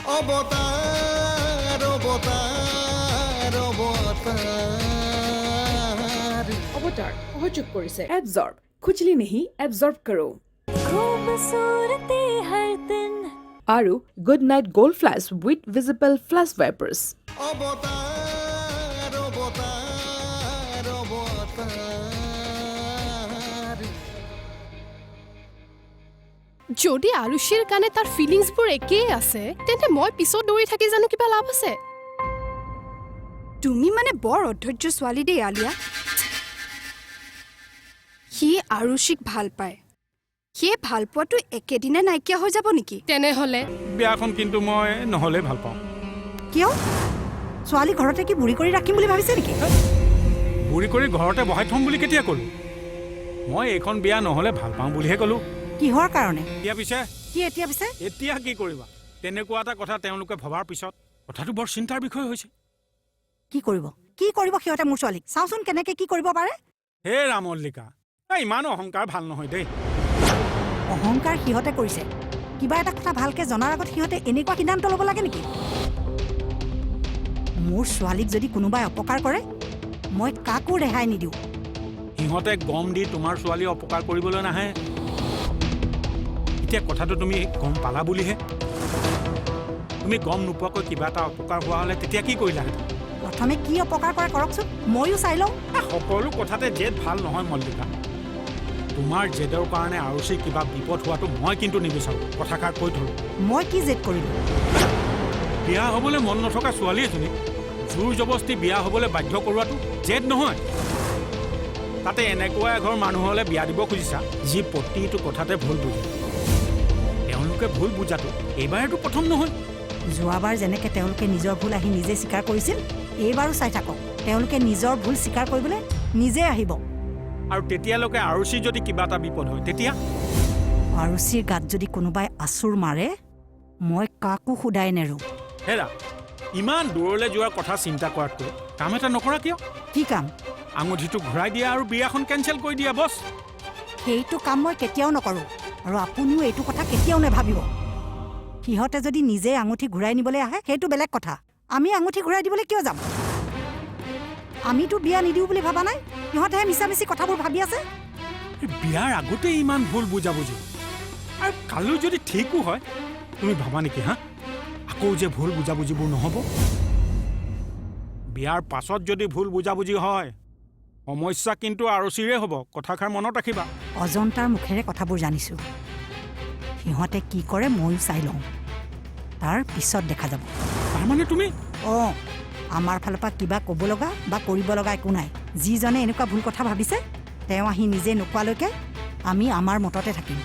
অবতাৰ অবতাৰ অবতাৰ অবতাৰ সহযোগ কৰিছে এবজৰ্ব খুজলি নেহি এবজৰ্ব কৰো खूबसूरती हर दिन আৰু Good Knight Gold Flash with visible flash vapours অবতাৰ অবতাৰ অবতাৰ যদি আৰুষিৰ কাৰণে তাৰ ফিলিংছবোৰ একেই আছে তেন্তে মই পিছত দৌৰি থাকি জানো কিবা লাভ আছে তুমি মানে বৰ অধৈৰ্য ছোৱালী দেই আলিয়া সি আৰুষিক ভাল পায় সেই ভাল পোৱাটো একেদিনে নাইকিয়া হৈ যাব নেকি তেনেহ'লে বিয়াখন কিন্তু মই নহ'লে ভাল পাওঁ কিয় ছোৱালী ঘৰতে কি বুঢ়ী কৰি ৰাখিম বুলি ভাবিছে নেকি বুঢ়ী কৰি ঘৰতে বহাই থ'ম বুলি কেতিয়া ক'লোঁ মই এইখন বিয়া নহ'লে ভাল পাওঁ বুলিহে ক'লোঁ কিহৰ কাৰণে এতিয়া পিছে কি এতিয়া পিছে এতিয়া কি কৰিবা তেনেকুৱা এটা কথা তেওঁলোকে ভবাৰ পিছত কথাটো বৰ চিন্তাৰ বিষয় হৈছে কি কৰিব সিহঁতে মোৰ ছোৱালীক চাওচোন কেনেকে কি কৰিব পাৰে হে ৰামল্লিকা ইমান অহংকাৰ ভাল নহয় দেই অহংকাৰ সিহঁতে কৰিছে কিবা এটা কথা ভালকে জনাৰ আগত সিহঁতে এনেকুৱা সিদ্ধান্ত ল'ব লাগে নেকি মোৰ ছোৱালীক যদি কোনোবাই অপকাৰ কৰে মই কাকো ৰেহাই নিদিওঁ সিহঁতে গম দি তোমাৰ ছোৱালী অপকাৰ কৰিবলৈ নাহে এতিয়া কথাটো তুমি গম পালা বুলিহে তুমি গম নোপোৱাকৈ কিবা এটা অপকাৰ হোৱা হ'লে তেতিয়া কি কৰিলাহেঁতেন প্ৰথমে কি অপকাৰ কৰে কৰকচোন ময়ো চাই লওঁ সকলো কথাতে জেদ ভাল নহয় মল্লিকা তোমাৰ জেদৰ কাৰণে আৰুচি কিবা বিপদ হোৱাটো মই কিন্তু নিবিচাৰোঁ কথাষাৰ কৈ থলোঁ মই কি জেদ কৰিলোঁ বিয়া হ'বলৈ মন নথকা ছোৱালী এজনী জোৰ জবস্তি বিয়া হ'বলৈ বাধ্য কৰোৱাটো জেদ নহয় তাতে এনেকুৱা এঘৰ মানুহলৈ বিয়া দিব খুজিছা যি প্ৰতিটো কথাতে ভুল বুজে তেওঁলোকে ভুল বুজাটো এইবাৰতো প্ৰথম নহয় যোৱাবাৰ যেনেকে তেওঁলোকে নিজৰ ভুল আহি নিজে স্বীকাৰ কৰিছিল এইবাৰো চাই থাকক তেওঁলোকে নিজৰ ভুল স্বীকাৰ কৰিবলৈ নিজে আহিব আৰু তেতিয়ালৈকে আৰুচি যদি কিবা এটা বিপদ হয় তেতিয়া আৰুচিৰ গাত যদি কোনোবাই আচুৰ মাৰে মই কাকো সোধাই নেৰোঁ হেৰা ইমান দূৰলৈ যোৱাৰ কথা চিন্তা কৰাতকৈ কাম এটা নকৰা কিয় কি কাম আঙুঠিটো ঘূৰাই দিয়া আৰু বিয়াখন কেঞ্চেল কৰি দিয়া বছ সেইটো কাম মই কেতিয়াও নকৰোঁ আৰু আপুনিও এইটো কথা কেতিয়াও নেভাবিব সিহঁতে যদি নিজে আঙুঠি ঘূৰাই নিবলৈ আহে সেইটো বেলেগ কথা আমি আঙুঠি ঘূৰাই দিবলৈ কিয় যাম আমিতো বিয়া নিদিওঁ বুলি ভাবা নাই সিহঁতেহে মিছামিছি কথাবোৰ ভাবি আছে বিয়াৰ আগতে ইমান ভুল বুজাবুজি আৰু কালৈ যদি ঠিকো হয় তুমি ভাবা নেকি হা আকৌ যে ভুল বুজাবুজিবোৰ নহ'ব বিয়াৰ পাছত যদি ভুল বুজাবুজি হয় সমস্যা কিন্তু আৰুচিৰে হ'ব কথাষাৰ মনত ৰাখিবা অজন্তাৰ মুখেৰে কথাবোৰ জানিছোঁ সিহঁতে কি কৰে ময়ো চাই লওঁ তাৰ পিছত দেখা যাব তাৰমানে তুমি অঁ আমাৰ ফালৰ পৰা কিবা ক'ব লগা বা কৰিব লগা একো নাই যিজনে এনেকুৱা ভুল কথা ভাবিছে তেওঁ আহি নিজে নোকোৱালৈকে আমি আমাৰ মততে থাকিম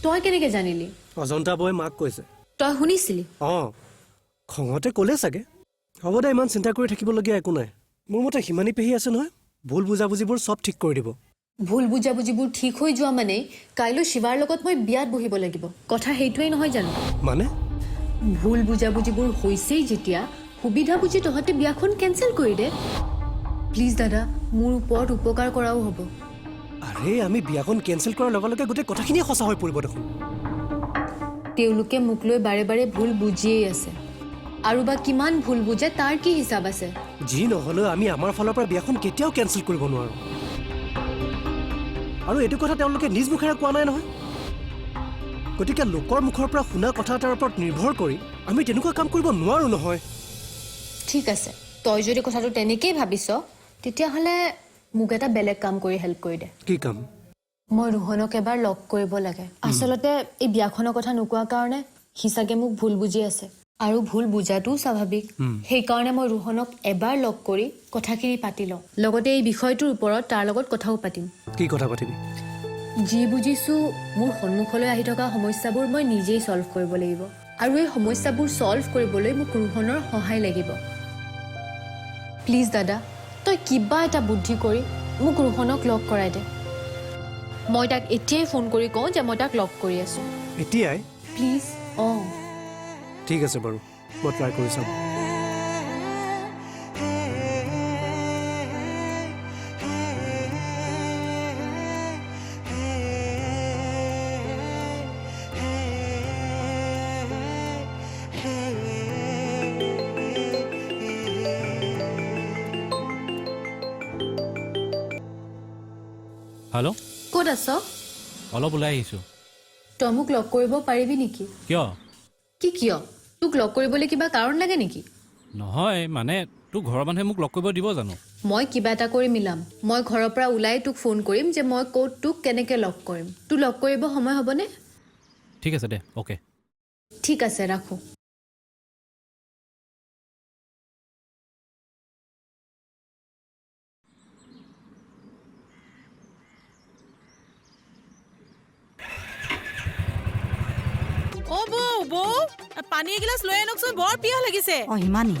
তই কেনেকে জানিলি অজন্তা বৌয়ে মাক কৈছে তই শুনিছিলি অঁ খঙতে ক'লে চাগে হ'ব দে ইমান চিন্তা কৰি থাকিবলগীয়া একো নাই মোৰ মতে হিমানী পেহী আছে নহয় ভুল বুজাবুজিবোৰ চব ঠিক কৰি দিব ভুল বুজাবুজিবোৰ ঠিক হৈ যোৱা মানে কাইলৈ শিৱাৰ লগত মই বিয়াত বহিব লাগিব কথা সেইটোৱেই নহয় জানো মানে ভুল বুজাবুজিবোৰ হৈছেই যেতিয়া সুবিধা বুজি তহঁতে বিয়াখন কেঞ্চেল কৰি দে প্লিজ দাদা মোৰ ওপৰত উপকাৰ কৰাও হ'ব আৰে আমি বিয়াখন কেঞ্চেল কৰাৰ লগে লগে গোটেই কথাখিনিয়ে সঁচা হৈ পৰিব দেখোন তেওঁলোকে মোক লৈ বাৰে বাৰে ভুল বুজিয়েই আছে আৰু বা কিমান ভুল বুজে তাৰ কি হিচাপ আছে যি নহ'লেও আমি আমাৰ ফালৰ পৰা বিয়াখন কেতিয়াও কেঞ্চেল কৰিব নোৱাৰোঁ আৰু এইটো কথা তেওঁলোকে নিজ মুখেৰে কোৱা নাই নহয় গতিকে লোকৰ মুখৰ পৰা শুনা কথা এটাৰ ওপৰত নিৰ্ভৰ কৰি আমি তেনেকুৱা কাম কৰিব নোৱাৰোঁ নহয় ঠিক আছে তই যদি কথাটো তেনেকেই ভাবিছ তেতিয়াহ'লে মোক এটা বেলেগ কাম কৰি হেল্প কৰি দে কি কাম মই ৰোহনক এবাৰ লগ কৰিব লাগে আচলতে এই বিয়াখনৰ কথা নোকোৱাৰ কাৰণে সি চাগে মোক ভুল বুজি আছে আৰু ভুল বুজাটোও স্বাভাৱিক সেইকাৰণে মই ৰোহনক এবাৰ লগ কৰি কথাখিনি পাতি লওঁ লগতে এই বিষয়টোৰ ওপৰত তাৰ লগত কথাও পাতিম কি কথা পাতিবি যি বুজিছোঁ মোৰ সন্মুখলৈ আহি থকা সমস্যাবোৰ মই নিজেই ছল্ভ কৰিব লাগিব আৰু এই সমস্যাবোৰ ছল্ভ কৰিবলৈ মোক ৰোহনৰ সহায় লাগিব প্লিজ দাদা তই কিবা এটা বুদ্ধি কৰি মোক ৰোহনক লগ কৰাই দে মই তাক এতিয়াই ফোন কৰি কওঁ যে মই তাক লগ কৰি আছোঁ এতিয়াই প্লিজ অঁ ঠিক আছে বাৰু মই ট্ৰাই কৰি চাম হেল্ল' ক'ত আছ? অলপ ওলাই আহিছোঁ। তই মোক লগ কৰিব পাৰিবি নেকি? কিয়? কি কিয়? তোক লগ কৰিবলৈ কিবা কাৰণ লাগে নেকি? নহয় মানে তোৰ ঘৰৰ মানুহে মোক লগ কৰিব দিব জানো? মই কিবা এটা কৰি মিলাম। মই ঘৰৰ পৰা ওলাই তোক ফোন কৰিম যে মই ক'ত তোক কেনেকৈ লগ কৰিম। তোক লগ কৰিব সময় হ'বনে? ঠিক আছে দে, অ'কে। ঠিক আছে, ৰাখোঁ। অ বৌ পানী এগিলাচ লৈ আনকচোন, বৰ পিয়াহ লাগিছে। অ হিমানী,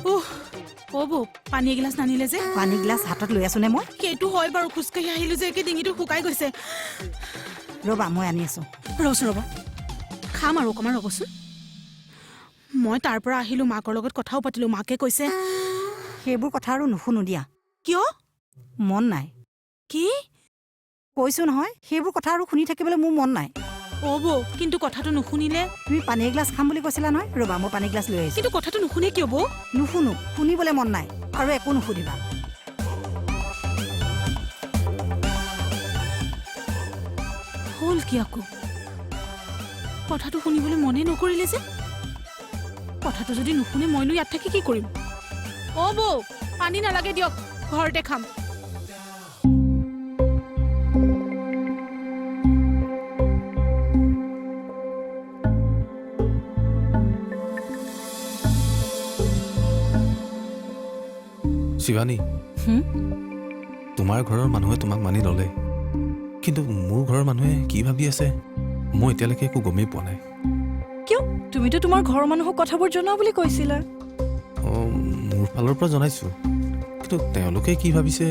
অ বৌ পানী এগিলাচ নানিলে যে? পানী গিলাচ হাতত লৈ আছো নে মই? সেইটো হয় বাৰু, খোজকাঢ়ি আহিলো যে একে ডিঙিটো শুকাই গৈছে। ৰ'বা মই আনি আছো। ৰচোন ৰ'ব, খাম আৰু অকণমান ৰ'বচোন। মই তাৰ পৰা আহিলো, মাকৰ লগত কথাও পাতিলো। মাকে কৈছে সেইবোৰ কথা আৰু নুশুনো দিয়া। কিয়? মন নাই। কি? কৈছো নহয়, সেইবোৰ কথা আৰু শুনি থাকিবলৈ মোৰ মন নাই। অ বৌ, কিন্তু কথাটো নুশুনিলে? তুমি পানী এগিলাচ খাম বুলি কৈছিলা নহয়, ৰ'বা মই পানী গিলাচ লৈ আহিছো। কিন্তু কথাটো নুশুনে কিয় বৌ? নুশুনো, শুনিবলৈ মন নাই আৰু একো নুসুধিবা। হ'ল কি আকৌ? কথাটো শুনিবলৈ মনে নকৰিলে যে? কথাটো যদি নুশুনে মইনো ইয়াত থাকি কি কৰিম? অ বৌ, পানী নালাগে দিয়ক, ঘৰতে খাম। শিৱানী, তোমাৰ ঘৰৰ মানুহে তোমাক মানি ল'লে, কিন্তু মোৰ ঘৰৰ মানুহে কি ভাবি আছে মই এতিয়ালৈকে একো গমেই পোৱা নাই। কিয়? তুমিতো তোমাৰ ঘৰৰ মানুহক কথাবোৰ জনোৱা বুলি কৈছিলা। মোৰ ফালৰ পৰা জনাইছোঁ, কিন্তু তেওঁলোকে কি ভাবিছে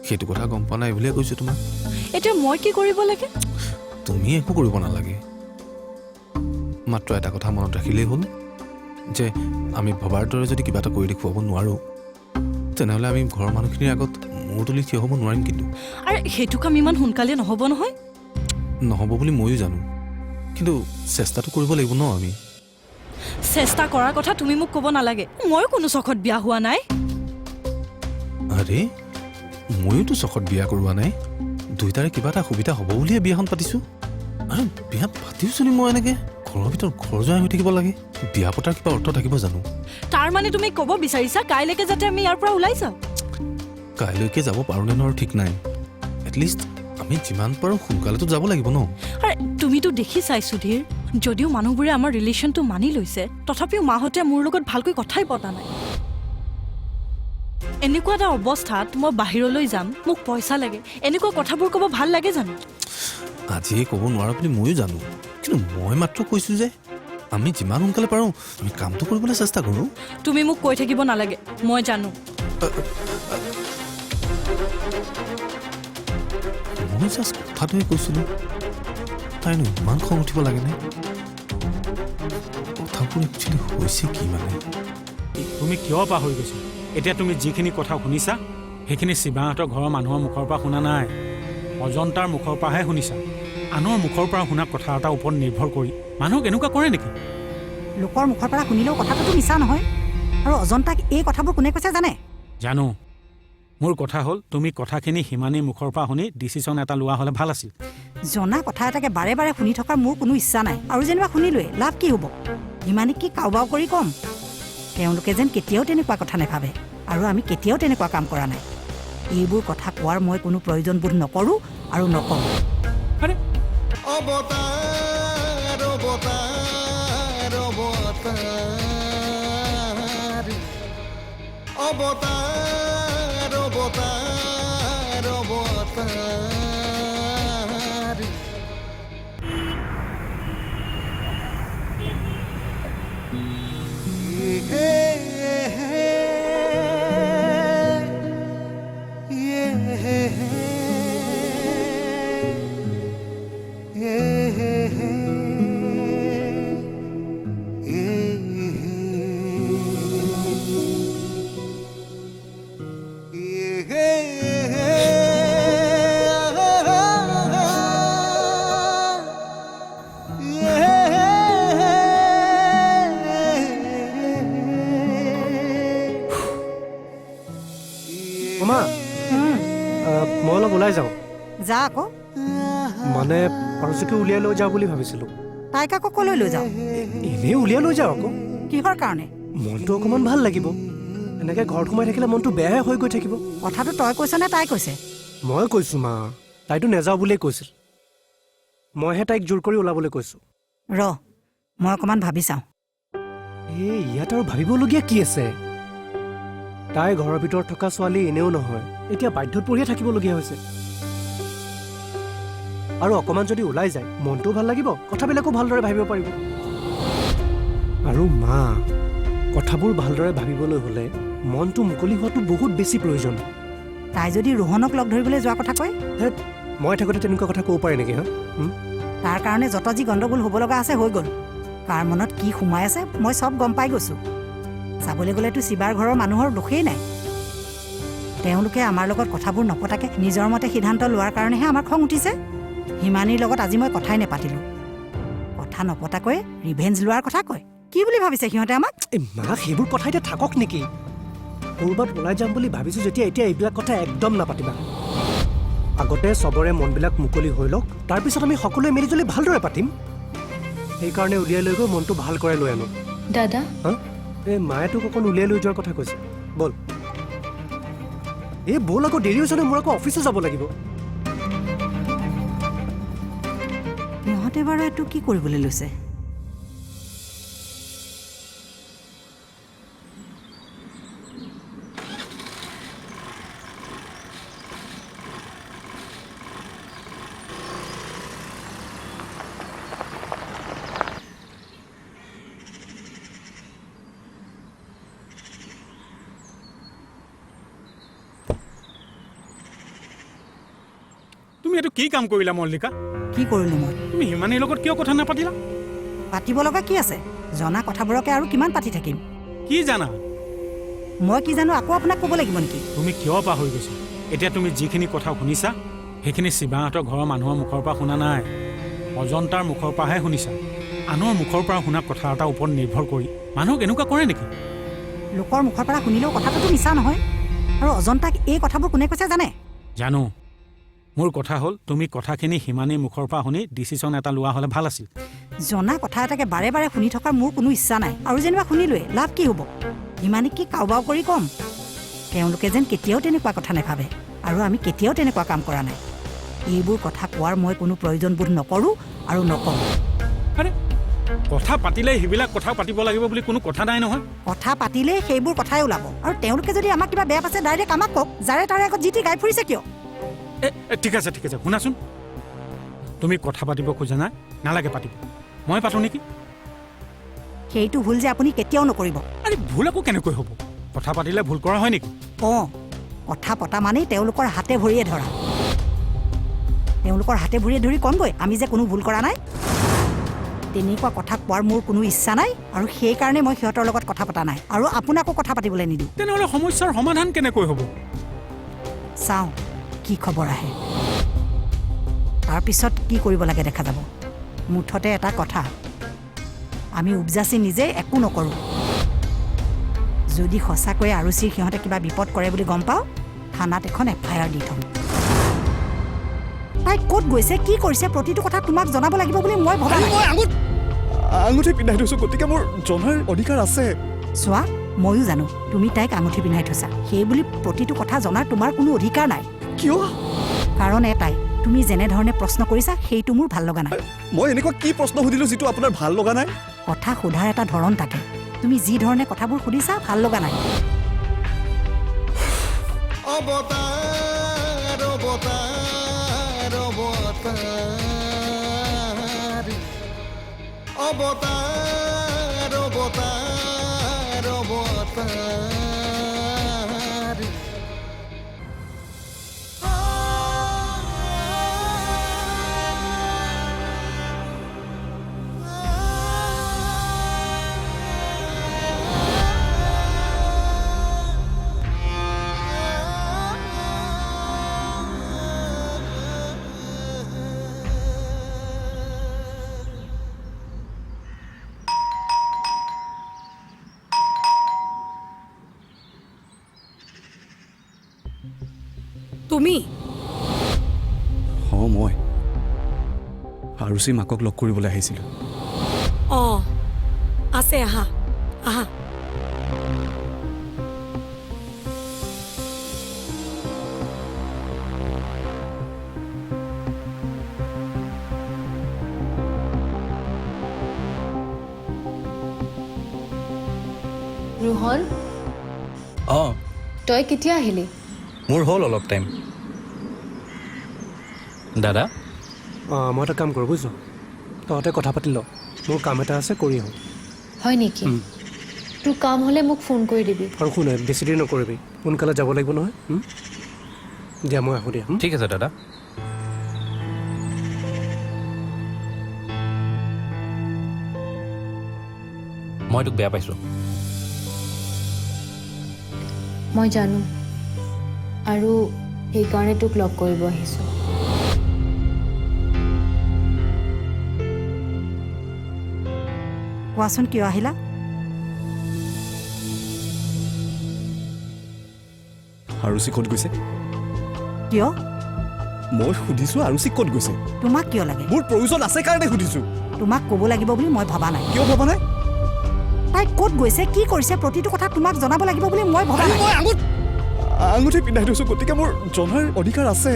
সেইটো কথা গম পোৱা নাই বুলিয়ে কৈছোঁ তোমাক। এতিয়া মই কি কৰিব লাগে? তুমি একো কৰিব নালাগে, মাত্ৰ এটা কথা মনত ৰাখিলেই হ'ল যে আমি ভবাৰ দৰে যদি কিবা এটা কৰি দেখুৱাব নোৱাৰোঁ, তেনেহ'লে আমি ঘৰৰ মানুহখিনিৰ আগত মূৰ তুলি থিয় হ'ব নোৱাৰিম। কিন্তু আৰে সেইটো কাম ইমান সোনকালে নহ'ব নহয়। নহ'ব বুলি ময়ো জানো, কিন্তু চেষ্টাটো কৰিব লাগিব ন। আমি চেষ্টা কৰাৰ কথা তুমি মোক ক'ব নালাগে, ময়ো কোনো চখত বিয়া হোৱা নাই। আৰে ময়োতো চখত বিয়া কৰোৱা নাই, দুয়োটাৰে কিবা এটা সুবিধা হ'ব বুলিহে বিয়াখন পাতিছোঁ। আৰু বিয়া পাতিওচোন মই এনেকৈ ঘৰৰ ভিতৰত ঘৰ জোৱাই হৈ থাকিব লাগে? বিয়া পতাৰ কিবা অৰ্থ থাকিব জানো? তাৰ মানে তুমি ক'ব বিচাৰিছা কাইলৈকে যাতে আমি ইয়াৰ পৰা ওলাই যাওঁ? কাইলৈকে যাব পাৰোঁ নে নোৱাৰোঁ ঠিক নাই, এটলিষ্ট আমি যিমান পাৰোঁ সোনকালেতো যাব লাগিব ন। আৰে তুমিতো দেখি চাইছো ধীৰ, যদিও মানুহবোৰে আমাৰ ৰিলেশ্যনটো মানি লৈছে, তথাপিও মাহঁতে মোৰ লগত ভালকৈ কথাই পতা নাই। এনেকুৱা এটা অৱস্থাত মই বাহিৰলৈ যাম, মোক পইচা লাগে, এনেকুৱা কথাবোৰ ক'ব ভাল লাগে জানো? আজিয়ে ক'ব নোৱাৰা বুলি ময়ো জানো, কিন্তু মই মাত্ৰ কৈছোঁ যে আমি যিমান সোনকালে পাৰোঁ আমি কামটো কৰিবলৈ চেষ্টা কৰোঁ। তুমি মোক কৈ থাকিব নালাগে, মই জানো। মই জাষ্ট কথাটোৱে কৈছিলোঁ, তাইনো ইমান খং উঠিব লাগেনে? কথাবোৰ একচুৱেলি হৈছে কি মানে? তুমি কিয় পাহৰি গৈছা? এতিয়া তুমি যিখিনি কথা শুনিছা সেইখিনি শিৱাহঁতৰ ঘৰৰ মানুহৰ মুখৰ পৰা শুনা নাই, অজন্তাৰ মুখৰ পৰাহে শুনিছা। আনৰ মুখৰ পৰা শুনা কথা এটাৰ ওপৰত নিৰ্ভৰ কৰি মানুহক এনেকুৱা কৰে নেকি? লোকৰ মুখৰ পৰা শুনিলেও কথাটোতো মিছা নহয়। আৰু অজন্তাক এই কথাবোৰ কোনে কৈছে জানে? জানো। মোৰ কথা হ'ল তুমি কথাখিনি হিমানীৰ মুখৰ পৰা শুনি ডিচিশ্যন এটা লোৱা হ'লে ভাল আছিল। জনা কথা এটাকে বাৰে বাৰে শুনি থকাৰ মোৰ কোনো ইচ্ছা নাই। আৰু যেনিবা শুনিলোৱে লাভ কি হ'ব? হিমানীক কি কাউবাও কৰি ক'ম? তেওঁলোকে যেন কেতিয়াও তেনেকুৱা কথা নাভাবে, আৰু আমি কেতিয়াও তেনেকুৱা কাম কৰা নাই। এইবোৰ কথা কোৱাৰ মই কোনো প্ৰয়োজন বোধ নকৰোঁ আৰু নকওঁ। অৱতাৰ অৱতাৰ অৱতাৰ অৱতাৰ অৱতাৰ অৱতাৰ। মই অলপ ওলাই যাওঁ। যা আকৌ। মানে আৰুচিকে উলিয়াই লৈ যাওঁ বুলি ভাবিছিলোঁ। তাইক আকৌ ক'লৈ লৈ যাওঁ? এনেই উলিয়াই লৈ যাওঁ আকৌ। কিহৰ কাৰণে? মনটো অকণমান ভাল লাগিব। এনেকৈ ঘৰত সোমাই থাকিলে মনটো বেয়াহে হৈ গৈ থাকিব। কথাটো তই কৈছ নে তাই কৈছে? মই কৈছোঁ মা, তাইতো নেযাওঁ বুলিয়েই কৈছিল। মইহে তাইক জোৰ কৰি ওলাবলৈ কৈছোঁ। মই অকণমান ভাবি চাওঁ। এই ইয়াত আৰু ভাবিবলগীয়া কি আছে? তাই ঘৰৰ ভিতৰত থকা ছোৱালী এনেও নহয়, এতিয়া বাধ্যত পৰিয়ে থাকিবলগীয়া হৈছে। আৰু অকণমান যদি ওলাই যায় মনটোও ভাল লাগিব, কথাবিলাকো ভালদৰে ভাবিব পাৰিব। আৰু মা, কথাবোৰ ভালদৰে ভাবিবলৈ হ'লে মনটো মুকলি হোৱাটো বহুত বেছি প্ৰয়োজন। তাই যদি ৰোহনক লগ ধৰিবলৈ যোৱা কথা কয়? মই থাকোঁতে তেনেকুৱা কথা ক'ব পাৰে নেকি? তাৰ কাৰণে যত যি গণ্ডগোল হ'ব লগা আছে হৈ গ'ল। কাৰ মনত কি সোমাই আছে মই চব গম পাই গৈছোঁ। চাবলৈ গ'লেতো শিৱাৰ ঘৰৰ মানুহৰ দোষেই নাই। তেওঁলোকে আমাৰ লগত কথাবোৰ নপতাকে নিজৰ মতে সিদ্ধান্ত লোৱাৰ কাৰণেহে আমাৰ খং উঠিছে। হিমানীৰ লগত আজি মই কথাই নেপাতিলোঁ। কথা নপতাকৈ ৰিভেঞ্জ লোৱাৰ কথা কয়। কি বুলি ভাবিছে সিহঁতে আমাক? এই মা, সেইবোৰ কথা এতিয়া থাকক নেকি? ক'ৰবাত ওলাই যাম বুলি ভাবিছোঁ যেতিয়া এতিয়া এইবিলাক কথা একদম নাপাতিবা। আগতে চবৰে মনবিলাক মুকলি হৈ লওক, তাৰপিছত আমি সকলোৱে মিলিজুলি ভালদৰে পাতিম। সেইকাৰণে উলিয়াই লৈ গৈ মনটো ভাল কৰাই লৈ আনো। দাদা, এই মায়ে তোক অকণ উলিয়াই লৈ যোৱাৰ কথা কৈছে। ব'ল এই ব'ল, আকৌ দেৰি হৈছে নহয়, মোৰ আকৌ অফিচে যাব লাগিব। সিহঁতে বাৰু এইটো কি কৰিবলৈ লৈছে? তুমি এইটো কি কাম কৰিলা মল্লিকা? কি কৰিলোঁ মই? তুমি হিমানীৰ লগত কিয় কথা নাপাতিলা? পাতিব লগা কি আছে? জনা কথাবোৰকে আৰু কিমান পাতি থাকিম? কি জানা? মই কি জানো আকৌ আপোনাক ক'ব লাগিব নেকি? তুমি কিয় পাহৰি গৈছা? এতিয়া তুমি যিখিনি কথা শুনিছা সেইখিনি শিৱাহঁতৰ ঘৰৰ মানুহৰ মুখৰ পৰা শুনা নাই, অজন্তাৰ মুখৰ পৰাহে শুনিছা। আনৰ মুখৰ পৰা শুনা কথা এটাৰ ওপৰত নিৰ্ভৰ কৰি মানুহক এনেকুৱা কৰে নেকি? লোকৰ মুখৰ পৰা শুনিলেও কথাটোতো মিছা নহয়। আৰু অজন্তাক এই কথাবোৰ কোনে কৈছে জানে? জানো। মোৰ কথা হ'ল তুমি কথাখিনি হিমানীৰ মুখৰ পৰা শুনি ডিচিশ্যন এটা লোৱা হ'লে ভাল আছিল। জনা কথা এটাকে বাৰে বাৰে শুনি থকাৰ মোৰ কোনো ইচ্ছা নাই। আৰু যেনিবা শুনিলোৱে লাভ কি হ'ব? হিমানীক কি কাউবাও কৰি ক'ম? তেওঁলোকে যেন কেতিয়াও তেনেকুৱা কথা নাভাবে, আৰু আমি কেতিয়াও তেনেকুৱা কাম কৰা নাই। এইবোৰ কথা কোৱাৰ মই কোনো প্ৰয়োজন বোধ নকৰোঁ আৰু নকওঁ। আৰে কথা পাতিলে সেইবিলাক কথা পাতিব লাগিব বুলি কোনো কথা নাই নহয়। কথা পাতিলে সেইবোৰ কথাই ওলাব। আৰু তেওঁলোকে যদি আমাক কিবা বেয়া পাইছে ডাইৰেক্ট আমাক কওক। যাৰে তাৰে আগত যি টি গাই ফুৰিছে কিয়? ঠিক আছে শুনাচোন, তুমি কথা পাতিব খোজা নাই, নালাগে পাতিব, মই পাতো নেকি? সেইটো ভুল যে আপুনি কেতিয়াও নকৰিব। আৰে ভুল আকৌ কেনেকৈ হ'ব? কথা পাতিলে ভুল কৰা হয় নেকি? কথা পতা মানেই তেওঁলোকৰ হাতে ভৰিয়ে ধৰা। তেওঁলোকৰ হাতে ভৰিয়ে ধৰি কমগৈ আমি যে কোনো ভুল কৰা নাই। তেনেকুৱা কথা কোৱাৰ মোৰ কোনো ইচ্ছা নাই, আৰু সেইকাৰণে মই সিহঁতৰ লগত কথা পতা নাই আৰু আপোনাকো কথা পাতিবলৈ নিদিওঁ। তেনেহ'লে সমস্যাৰ সমাধান কেনেকৈ হ'ব? চাওঁ কি খবৰ আহে, তাৰপিছত কি কৰিব লাগে দেখা যাব। মুঠতে এটা কথা, আমি উপজাচি নিজে একো নকৰোঁ। যদি সঁচাকৈয়ে আৰুচিৰ সিহঁতে কিবা বিপদ কৰে বুলি গম পাওঁ, থানাত এখন FIR দি থ'ম। তাই ক'ত গৈছে, কি কৰিছে, প্ৰতিটো কথা তোমাক জনাব লাগিব বুলি মই ভবা নাই। আঙুঠি পিন্ধাই থৈছোঁ, গতিকে মোৰ জনাৰ অধিকাৰ আছে। চোৱা, ময়ো জানো তুমি তাইক আঙুঠি পিন্ধাই থৈছা, সেই বুলি প্ৰতিটো কথা জনাৰ তোমাৰ কোনো অধিকাৰ নাই। কিয়? কাৰণ এটাই, তুমি যেনেধৰণে প্ৰশ্ন কৰিছা সেইটো মোৰ ভাল লগা নাই। মই এনেকুৱা কি প্ৰশ্ন সুধিলোঁ যিটো আপোনাৰ ভাল লগা নাই? কথা সোধাৰ এটা ধৰণ থাকে, তুমি যি ধৰণে কথাবোৰ সুধিছা ভাল লগা নাই। অৱতাৰ অৱতাৰ অৱতাৰ অৱতাৰ অৱতাৰ অৱতাৰ। তুমি মই আৰুচি মাকক লগ কৰিবলৈ আহিছিলোঁ। অঁ আছে, আহা আহা। ৰোহন, অঁ তই কেতিয়া আহিলি? মোৰ হ'ল অলপ টাইম। দাদা মই এটা কাম কৰোঁ বুজিছ, তহঁতে কথা পাতি ল, মোৰ কাম এটা আছে কৰি আহোঁ। হয় নেকি? তোৰ কাম হ'লে মোক ফোন কৰি দিবি। আৰু শুনে বেছি দেৰি নকৰিবি, সোনকালে যাব লাগিব নহয়। দিয়া মই আহোঁ দিয়া। ঠিক আছে দাদা। মই তোক বেয়া পাইছোঁ। মই জানো, আৰু সেইকাৰণে তোক লগ কৰিব আহিছোঁ। কোৱাচোন কিয় আহিলা? আৰুচি ক'ত গৈছে? কিয়? মই সুধিছোঁ আৰুচি ক'ত গৈছে? তোমাক কিয় লাগে? মোৰ প্ৰয়োজন আছে কাৰণে সুধিছোঁ। তোমাক ক'ব লাগিব বুলি মই ভবা নাই। কিয় ভবা নাই? তাই ক'ত গৈছে, কি কৰিছে, প্ৰতিটো কথা তোমাক জনাব লাগিব বুলি মই ভবা নাই। মই আঙুঠি পিন্ধাই থৈছোঁ, গতিকে মোৰ জনাৰ অধিকাৰ আছে।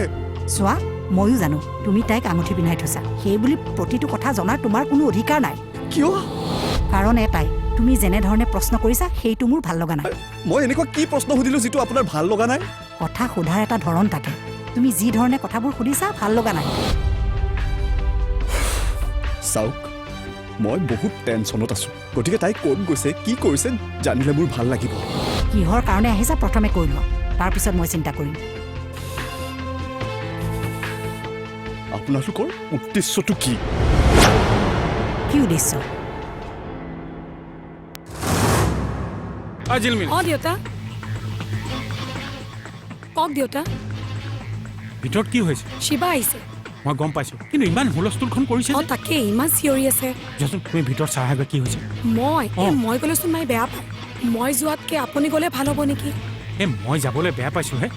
চোৱা, ময়ো জানো তুমি তাইক আঙুঠি পিন্ধাই থৈছা, সেই বুলি প্ৰতিটো কথা জনাৰ তোমাৰ কোনো অধিকাৰ নাই। কিয়? কাৰণ এটাই, তুমি যেনেধৰণে প্ৰশ্ন কৰিছা সেইটো মোৰ ভাল লগা নাই। মই এনেকুৱা কি প্ৰশ্ন সুধিলোঁ যিটো আপোনাৰ ভাল লগা নাই? কথা সোধাৰ এটা ধৰণ থাকে, তুমি যি ধৰণে কথাবোৰ সুধিছা ভাল লগা নাই। চাওক, মই বহুত টেনশ্যনত আছোঁ, গতিকে তাই ক'ত গৈছে, কি কৰিছে জানিলে মোৰ ভাল লাগিব। কিহৰ কাৰণে আহিছা প্ৰথমে কৈ লোৱা, তাৰপিছত মই চিন্তা কৰিম। আপোনালোকৰ উদ্দেশ্যটো কি? কি উদ্দেশ্য? অঁ দেউতা, কওক দেউতা। ভিতৰত কি হৈছে? শিৱা আহিছে। মই গম পাইছোঁ, কিন্তু ইমান হুলস্থুলখন কৰিছে অঁ তাকে ইমান চিঞৰি আছে। যাচোন তুমি ভিতৰত চাই আহিবা কি হৈছে। মই গ'লেচোন মায়ে বেয়া পায়। মই যোৱাতকৈ আপুনি গ'লে ভাল হ'ব নেকি? মই যাবলৈ বেয়া পাইছোঁহে।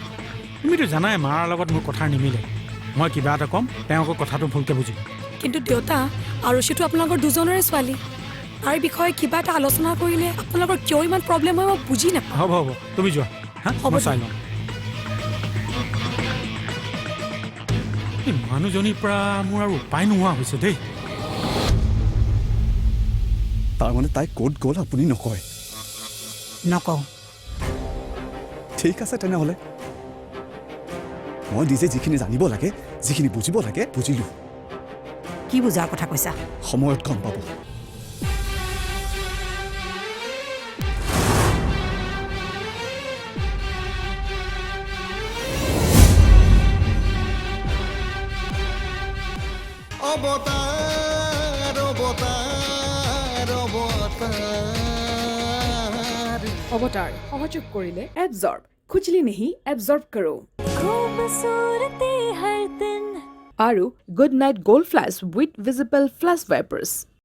তুমিতো জানাই মাৰ লগত মোৰ কথা নিমিলে। মই কিবা এটা ক'ম, তেওঁ আকৌ কথাটো ভুলকৈ বুজিব। কিন্তু দেউতা, আৰুষিতো আপোনালোকৰ দুজনৰে ছোৱালী, তাৰ বিষয়ে কিবা এটা আলোচনা কৰিলে আপোনালোকৰ কিয় ইমান প্ৰব্লেম হয় মই বুজি নাপাওঁ। হ'ব তুমি যোৱা, মই চাই লওঁ। এই মানুহজনীৰ পৰা মোৰ আৰু উপায় নোহোৱা হৈছে দেই। তাৰমানে তাই ক'ত গ'ল আপুনি নকয়? নকওঁ। ঠিক আছে তেনেহ'লে, মই নিজে যিখিনি জানিব লাগে, যিখিনি বুজিব লাগে বুজিলোঁ। কি বুজাৰ কথা কৈছা? সময়ত গম পাব। অবতাৰ অবতাৰ অবতাৰ। অবতাৰ সহযোগ কৰিলে এবজৰ্ব, খুজলি নেহি এবজৰ্ব কৰো। আৰু Good Knight Gold Flash with visible flash ৱাইপাৰ্ছ।